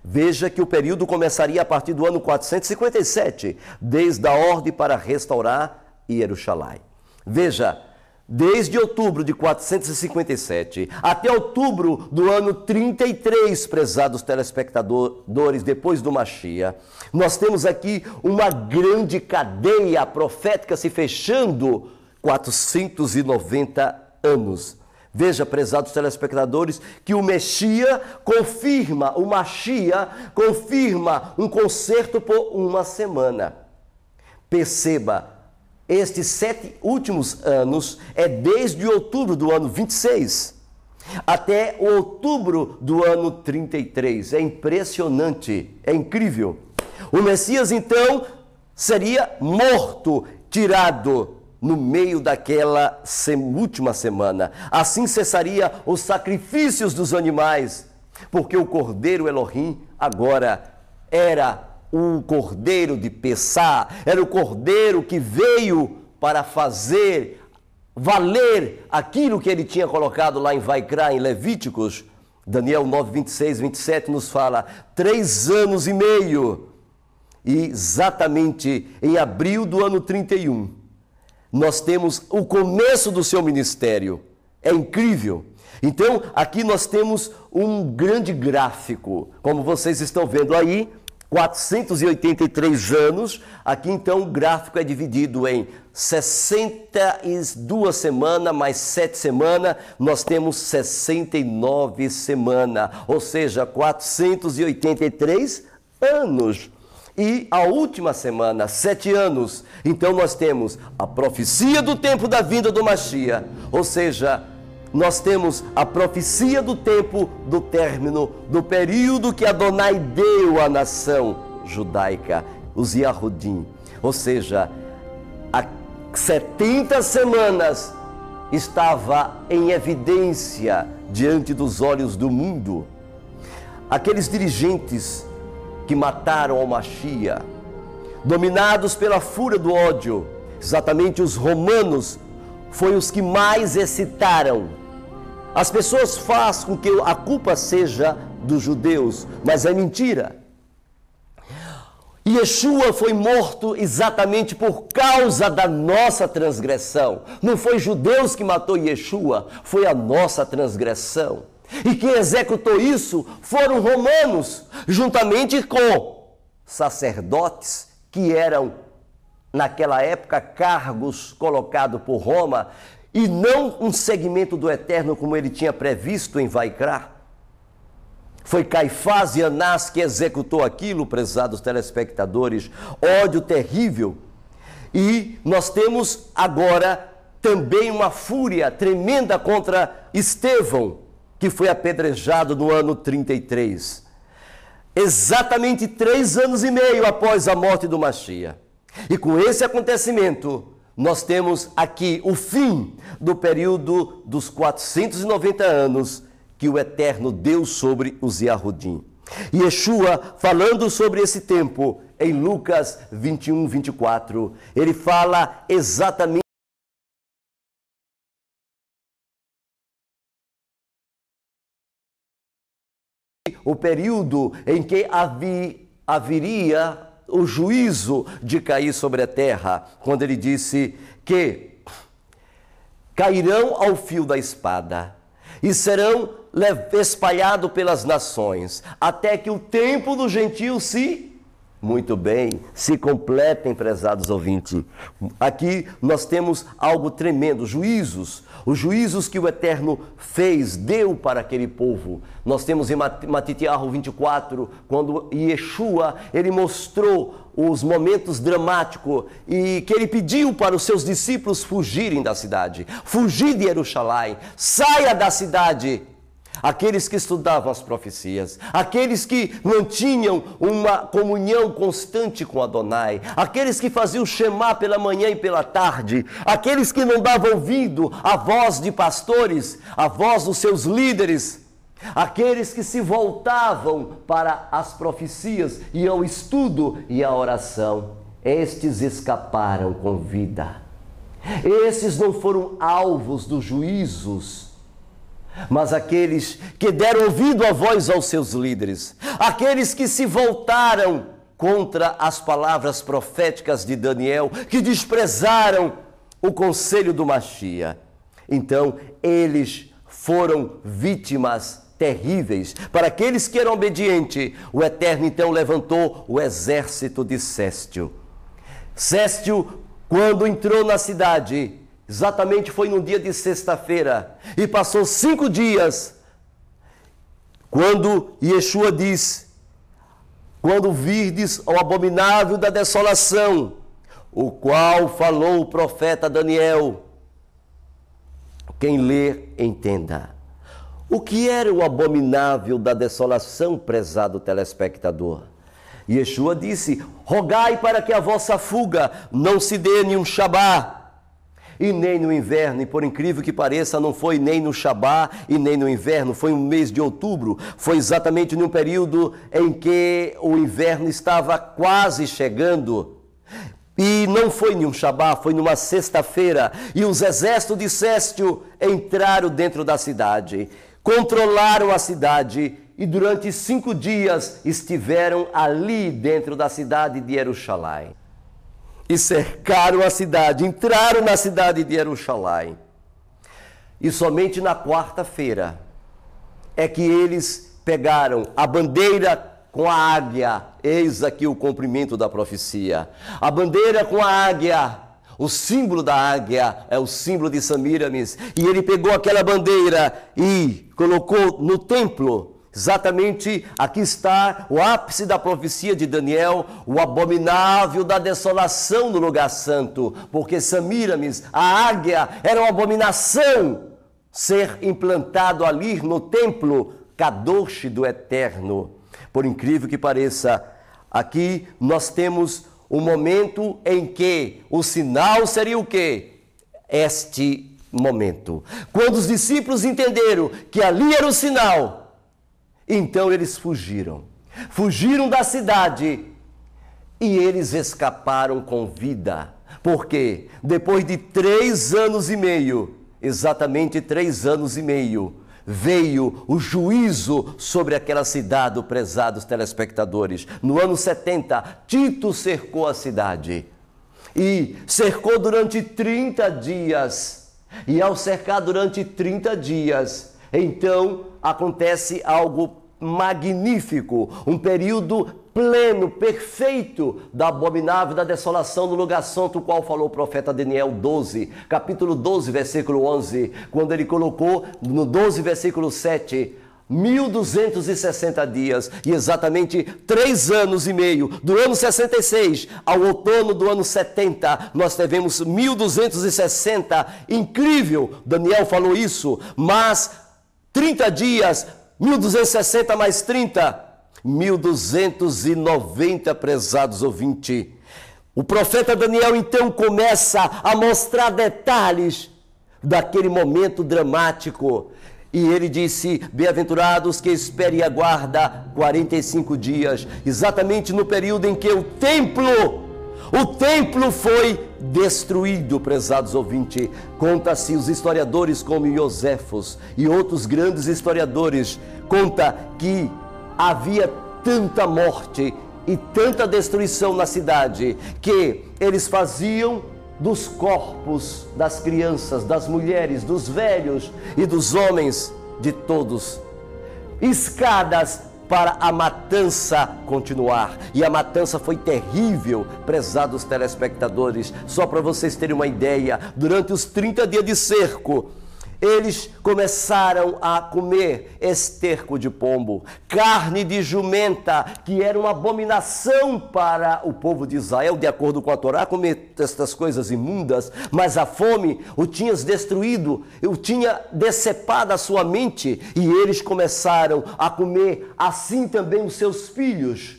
Veja que o período começaria a partir do ano 457, desde a ordem para restaurar Jerusalém. Veja, desde outubro de 457 até outubro do ano 33, prezados telespectadores, depois do Mashiach, nós temos aqui uma grande cadeia profética se fechando, 490 anos. Veja, prezados telespectadores, que o Mashiach confirma um concerto por uma semana. Perceba, estes 7 últimos anos é desde outubro do ano 26 até outubro do ano 33. É impressionante, é incrível. O Messias, então, seria morto, tirado no meio daquela última semana. Assim cessaria os sacrifícios dos animais, porque o Cordeiro Elohim agora era o Cordeiro de Pessá, era o Cordeiro que veio para fazer valer aquilo que ele tinha colocado lá em Vaikra, em Levíticos. Daniel 9, 26, 27 nos fala, 3 anos e meio. E exatamente em abril do ano 31, nós temos o começo do seu ministério. É incrível. Então, aqui nós temos um grande gráfico, como vocês estão vendo aí, 483 anos. Aqui, então, o gráfico é dividido em 62 semanas, mais 7 semanas, nós temos 69 semanas, ou seja, 483 anos. E a última semana, 7 anos, então nós temos a profecia do tempo da vinda do Mashiach, ou seja, nós temos a profecia do tempo do término, do período que Adonai deu à nação judaica, os Yahudim, ou seja, há 70 semanas estava em evidência diante dos olhos do mundo. Aqueles dirigentes que mataram ao Mashiach, dominados pela fúria do ódio, exatamente os romanos, foi os que mais excitaram. As pessoas fazem com que a culpa seja dos judeus, mas é mentira. Yeshua foi morto exatamente por causa da nossa transgressão. Não foi judeus que matou Yeshua, foi a nossa transgressão. E quem executou isso foram romanos, juntamente com sacerdotes que eram, naquela época, cargos colocados por Roma, e não um segmento do Eterno como ele tinha previsto em Vaikra. Foi Caifás e Anás que executou aquilo, prezados telespectadores, ódio terrível. E nós temos agora também uma fúria tremenda contra Estevão, que foi apedrejado no ano 33. Exatamente 3 anos e meio após a morte do Mashiach. E com esse acontecimento, nós temos aqui o fim do período dos 490 anos que o Eterno deu sobre os Yahudim. Yeshua, falando sobre esse tempo, em Lucas 21, 24, ele fala exatamente o período em que haveria o juízo de cair sobre a terra, quando ele disse que cairão ao fio da espada e serão espalhados pelas nações, até que o tempo do gentio se completem, prezados ouvintes. Aqui nós temos algo tremendo, juízos, os juízos que o Eterno deu para aquele povo. Nós temos em Matitiahu 24, quando Yeshua, ele mostrou os momentos dramáticos e que ele pediu para os seus discípulos fugirem da cidade, fugir de Jerusalém, saia da cidade. Aqueles que estudavam as profecias, aqueles que mantinham uma comunhão constante com Adonai, aqueles que faziam Shema pela manhã e pela tarde, aqueles que não davam ouvido à voz de pastores, à voz dos seus líderes, aqueles que se voltavam para as profecias e ao estudo e à oração, estes escaparam com vida. Esses não foram alvos dos juízos. Mas aqueles que deram ouvido à voz aos seus líderes, aqueles que se voltaram contra as palavras proféticas de Daniel, que desprezaram o conselho do Machia, então eles foram vítimas terríveis. Para aqueles que eram obedientes, o Eterno então levantou o exército de Céstio. Céstio, quando entrou na cidade, exatamente foi no dia de sexta-feira, e passou 5 dias, quando Yeshua diz: quando virdes o abominável da desolação, o qual falou o profeta Daniel. Quem ler, entenda. O que era o abominável da desolação, prezado telespectador? Yeshua disse: rogai para que a vossa fuga não se dê em um Shabá, e nem no inverno. E por incrível que pareça, não foi nem no Shabá e nem no inverno, foi no mês de outubro. Foi exatamente num período em que o inverno estava quase chegando. E não foi em um Shabá, foi numa sexta-feira. E os exércitos de Céstio entraram dentro da cidade, controlaram a cidade, e durante 5 dias estiveram ali dentro da cidade de Jerusalém. E cercaram a cidade, entraram na cidade de Jerusalém. E somente na quarta-feira é que eles pegaram a bandeira com a águia. Eis aqui o cumprimento da profecia. A bandeira com a águia, o símbolo da águia é o símbolo de Samíramis. E ele pegou aquela bandeira e colocou no templo. Exatamente, aqui está o ápice da profecia de Daniel, o abominável da desolação no lugar santo, porque Samíramis, a águia, era uma abominação ser implantado ali no templo Kadosh do Eterno. Por incrível que pareça, aqui nós temos um momento em que o sinal seria o quê? Este momento. Quando os discípulos entenderam que ali era o sinal, então eles fugiram da cidade e eles escaparam com vida. Porque depois de 3 anos e meio, exatamente 3 anos e meio, veio o juízo sobre aquela cidade, prezados telespectadores. No ano 70, Tito cercou a cidade e cercou durante 30 dias. E ao cercar durante 30 dias, então acontece algo magnífico, um período pleno, perfeito da abominável da desolação no lugar santo, o qual falou o profeta Daniel 12, capítulo 12, versículo 11, quando ele colocou no 12, versículo 7, 1260 dias, e exatamente 3 anos e meio, do ano 66 ao outono do ano 70, nós tivemos 1260, incrível, Daniel falou isso, mas 30 dias, 1260 mais 30, 1290, prezados ouvintes. O profeta Daniel então começa a mostrar detalhes daquele momento dramático. E ele disse: bem-aventurados que esperem e aguardam 45 dias, exatamente no período em que o templo foi destruído, prezados ouvintes. Conta-se, os historiadores como Iosefos e outros grandes historiadores, conta que havia tanta morte e tanta destruição na cidade, que eles faziam dos corpos das crianças, das mulheres, dos velhos e dos homens, de todos, escadas para a matança continuar. E a matança foi terrível, prezados telespectadores. Só para vocês terem uma ideia, durante os 30 dias de cerco, eles começaram a comer esterco de pombo, carne de jumenta, que era uma abominação para o povo de Israel, de acordo com a Torá, comer estas coisas imundas, mas a fome o tinha destruído, o tinha decepado a sua mente, e eles começaram a comer assim também os seus filhos,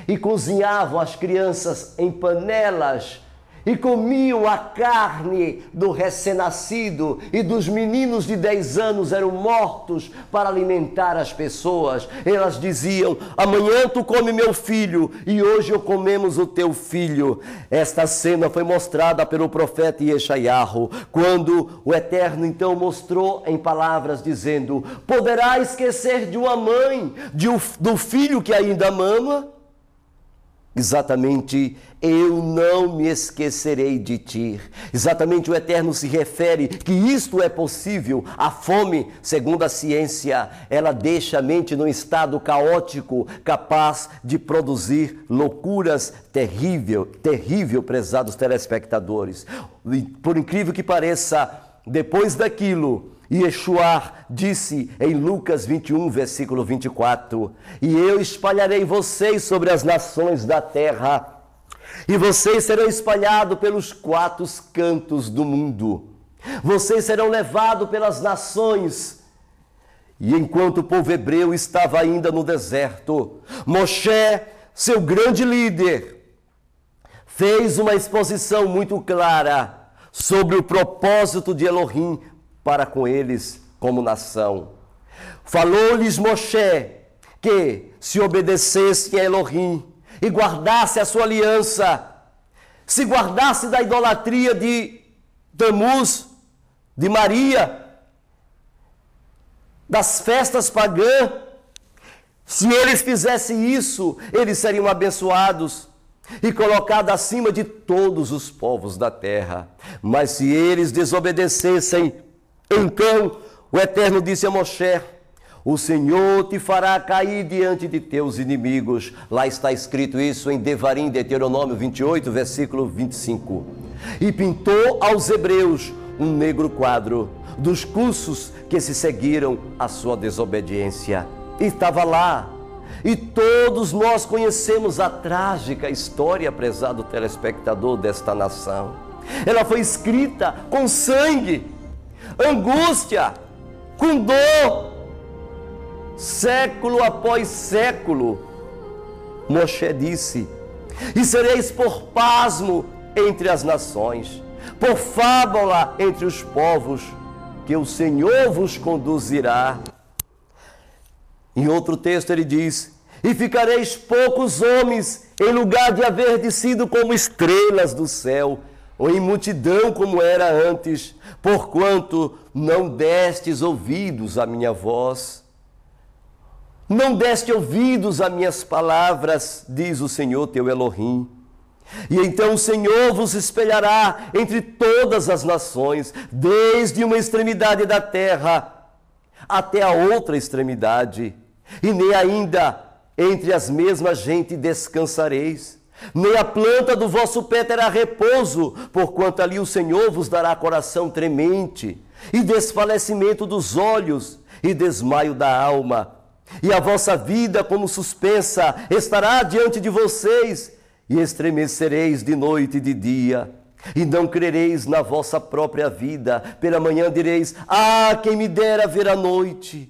e cozinhavam as crianças em panelas, e comiam a carne do recém-nascido, e dos meninos de 10 anos eram mortos para alimentar as pessoas. Elas diziam: amanhã tu come meu filho, e hoje eu comemos o teu filho. Esta cena foi mostrada pelo profeta Yeshayahu, quando o Eterno então mostrou em palavras dizendo: poderá esquecer de uma mãe, do filho que ainda mama? Exatamente, eu não me esquecerei de ti. Exatamente, o Eterno se refere que isto é possível. A fome, segundo a ciência, ela deixa a mente num estado caótico, capaz de produzir loucuras terrível, prezados telespectadores. Por incrível que pareça, depois daquilo, Yeshua disse em Lucas 21, versículo 24: e eu espalharei vocês sobre as nações da terra, e vocês serão espalhados pelos 4 cantos do mundo. Vocês serão levados pelas nações. E enquanto o povo hebreu estava ainda no deserto, Moshe, seu grande líder, fez uma exposição muito clara sobre o propósito de Elohim para com eles como nação. Falou-lhes Moshe que se obedecesse a Elohim e guardasse a sua aliança, se guardasse da idolatria de Tamuz, de Maria, das festas pagãs, se eles fizessem isso, eles seriam abençoados e colocados acima de todos os povos da terra. Mas se eles desobedecessem, então o Eterno disse a Moshe: o Senhor te fará cair diante de teus inimigos. Lá está escrito isso em Devarim, Deuteronômio 28, versículo 25. E pintou aos hebreus um negro quadro dos cursos que se seguiram à sua desobediência. E estava lá. E todos nós conhecemos a trágica história, prezado telespectador, desta nação. Ela foi escrita com sangue, angústia, com dor, século após século. Moshe disse: e sereis por pasmo entre as nações, por fábula entre os povos, que o Senhor vos conduzirá. Em outro texto ele diz: e ficareis poucos homens, em lugar de haver descido como estrelas do céu, ou em multidão como era antes, porquanto não destes ouvidos à minha voz. Não deste ouvidos a minhas palavras, diz o Senhor teu Elohim. E então o Senhor vos espelhará entre todas as nações, desde uma extremidade da terra até a outra extremidade. E nem ainda entre as mesmas gente descansareis, nem a planta do vosso pé terá repouso, porquanto ali o Senhor vos dará coração tremente, e desfalecimento dos olhos, e desmaio da alma. E a vossa vida, como suspensa, estará diante de vocês, e estremecereis de noite e de dia, e não crereis na vossa própria vida. Pela manhã direis: ah, quem me dera ver a noite,